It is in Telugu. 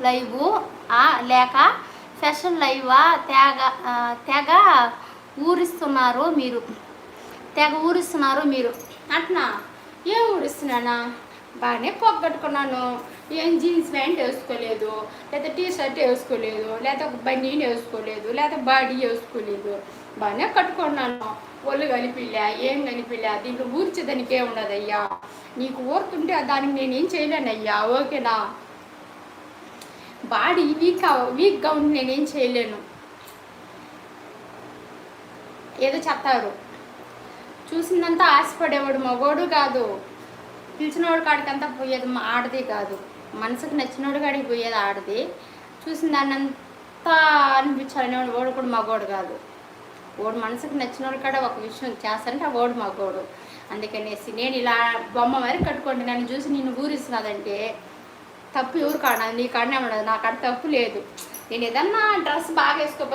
లైవ్ లేక ఫ్యాషన్ లైవా తెగ ఊరిస్తున్నారు మీరు, తెగ ఊరిస్తున్నారు మీరు అట్నా? ఏం ఊరిస్తున్నానా? బాగానే పొగ్గట్టుకున్నాను. ఏం జీన్స్ ప్యాంట్ వేసుకోలేదు, లేదా టీ షర్ట్ వేసుకోలేదు, లేదా ఒక బనీన్ వేసుకోలేదు, లేదా బాడీ వేసుకోలేదు. బాగానే కట్టుకున్నాను. ఒళ్ళు కనిపిల్లా, ఏం కనిపిల్లా. దీంట్లో ఊర్చేదానికి ఏం ఉండదయ్యా. నీకు ఊరుతుంటే దానికి నేనేం చేయలేనయ్యా. ఓకేనా? బాడీ వీక్గా ఉండి నేనేం చేయలేను. ఏదో చెప్తారు, చూసిందంతా ఆశపడేవాడు మగోడు కాదు, పిలిచినోడు కాడికంతా పోయేది ఆడది కాదు. మనసుకు నచ్చినోడు కాడికి పోయేది ఆడది. చూసిన దాన్ని అంతా అనిపించాలనేవాడు ఓడు కూడా మగోడు కాదు. ఓడు మనసుకు నచ్చినోడు కాడ ఒక విషయం చేస్తానంటే ఆ ఓడు మగోడు. అందుకనేసి నేను ఇలా బొమ్మ మరి కట్టుకోండి, నన్ను చూసి నిన్ను ఊరిస్తున్నదంటే తప్పు ఎవరు కాడ? నీ కాడనే ఉండదు, నా కాడ తప్పు లేదు. నేను ఏదన్నా డ్రెస్ బాగా వేసుకోకపోతే